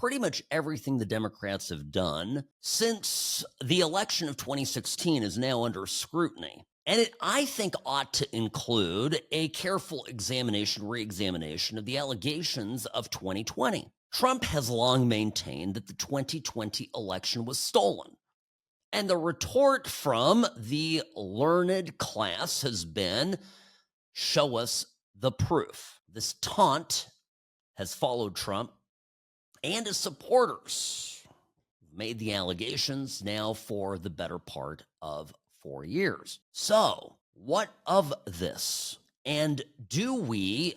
pretty much everything the Democrats have done since the election of 2016 is now under scrutiny. And it, I think, ought to include a careful examination, re-examination of the allegations of 2020. Trump has long maintained that the 2020 election was stolen. And the retort from the learned class has been, show us the proof. This taunt has followed Trump and his supporters. Made the allegations now for the better part of 4 years. So, what of this? And do we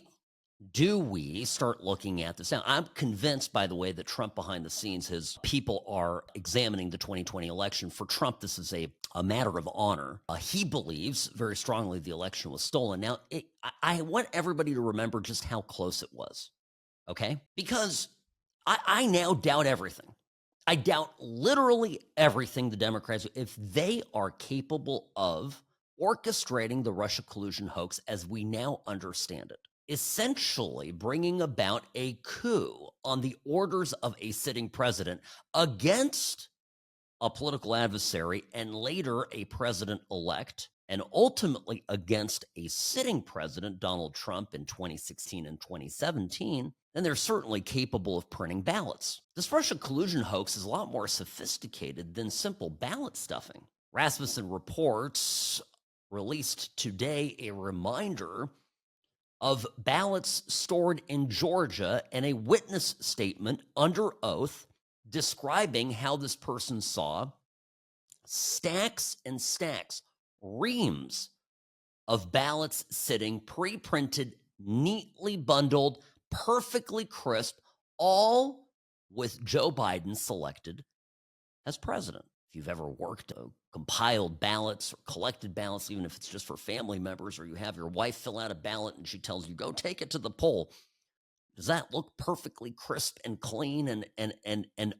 start looking at this now? I'm convinced, by the way, that Trump behind the scenes, his people are examining the 2020 election. For Trump, this is a matter of honor. He believes very strongly the election was stolen. Now, I want everybody to remember just how close it was, okay? Because I now doubt everything. I doubt literally everything the Democrats, if they are capable of orchestrating the Russia collusion hoax as we now understand it, essentially bringing about a coup on the orders of a sitting president against a political adversary and later a president-elect, and ultimately against a sitting president, Donald Trump, in 2016 and 2017, then they're certainly capable of printing ballots. This Russia collusion hoax is a lot more sophisticated than simple ballot stuffing. Rasmussen Reports released today a reminder of ballots stored in Georgia and a witness statement under oath describing how this person saw stacks and stacks, reams of ballots sitting pre-printed, neatly bundled, perfectly crisp, all with Joe Biden selected as president. If you've ever worked compiled ballots or collected ballots, even if it's just for family members, or you have your wife fill out a ballot and she tells you, go take it to the poll, does that look perfectly crisp and clean and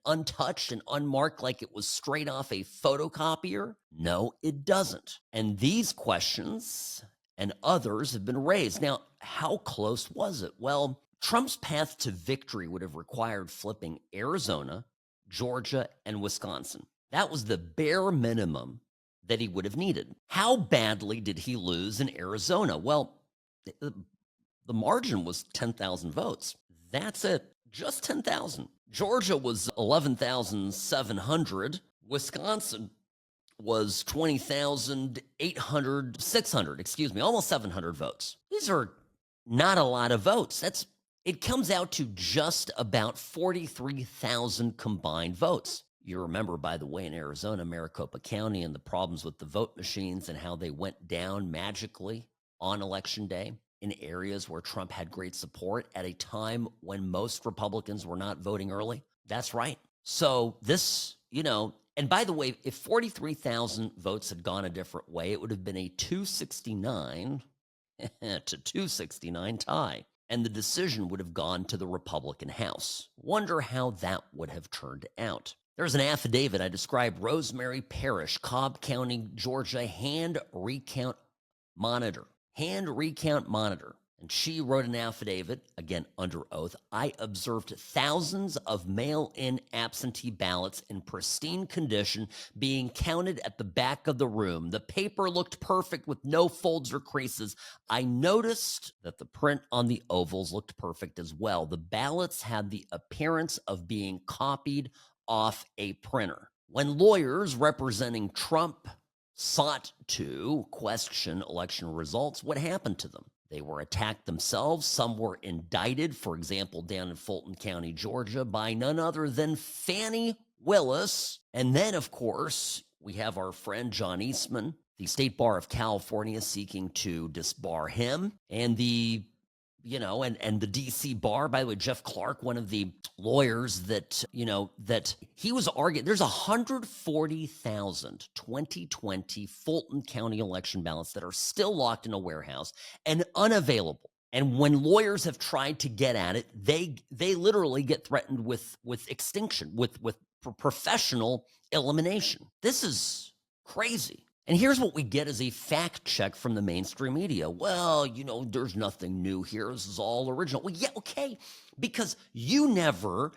untouched and unmarked like it was straight off a photocopier? No, it doesn't. And these questions and others have been raised. Now, how close was it? Well, Trump's path to victory would have required flipping Arizona, Georgia, and Wisconsin. That was the bare minimum that he would have needed. How badly did he lose in Arizona? Well, the margin was 10,000 votes. That's it. Just 10,000. Georgia was 11,700. Wisconsin was 600, almost 700 votes. These are not a lot of votes. It comes out to just about 43,000 combined votes. You remember, by the way, in Arizona, Maricopa County, and the problems with the vote machines and how they went down magically on election day in areas where Trump had great support at a time when most Republicans were not voting early. That's right. So this, and by the way, if 43,000 votes had gone a different way, it would have been a 269 to 269 tie, and the decision would have gone to the Republican House. Wonder how that would have turned out. There's an affidavit. I describe Rosemary Parish, Cobb County, Georgia, hand recount monitor. And she wrote an affidavit, again under oath. I observed thousands of mail-in absentee ballots in pristine condition being counted at the back of the room. The paper looked perfect with no folds or creases. I noticed that the print on the ovals looked perfect as well. The ballots had the appearance of being copied off a printer. When lawyers representing Trump sought to question election results, what happened to them? They were attacked themselves. Some were indicted, for example, down in Fulton County, Georgia, by none other than Fani Willis. And then, of course, we have our friend John Eastman, the State Bar of California, seeking to disbar him, and the and the D.C. bar, by the way, Jeff Clark, one of the lawyers that he was arguing, there's 140,000 2020 Fulton County election ballots that are still locked in a warehouse and unavailable. And when lawyers have tried to get at it, they literally get threatened with extinction, with professional elimination. This is crazy. And here's what we get as a fact check from the mainstream media. Well, there's nothing new here. This is all original. Well, yeah, okay. Because you never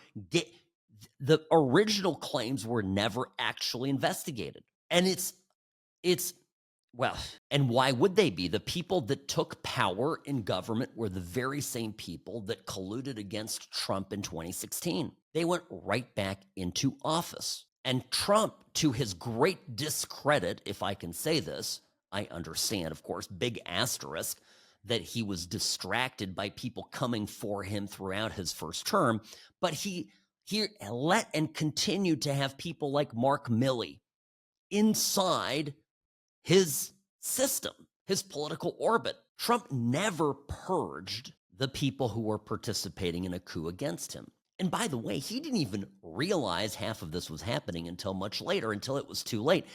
the original claims were never actually investigated. And it's well, and why would they be? The people that took power in government were the very same people that colluded against Trump in 2016. They went right back into office. And Trump, to his great discredit, if I can say this, I understand, of course, big asterisk, that he was distracted by people coming for him throughout his first term, but he let and continued to have people like Mark Milley inside his system, his political orbit. Trump never purged the people who were participating in a coup against him. And by the way, he didn't even realize half of this was happening until much later, until it was too late.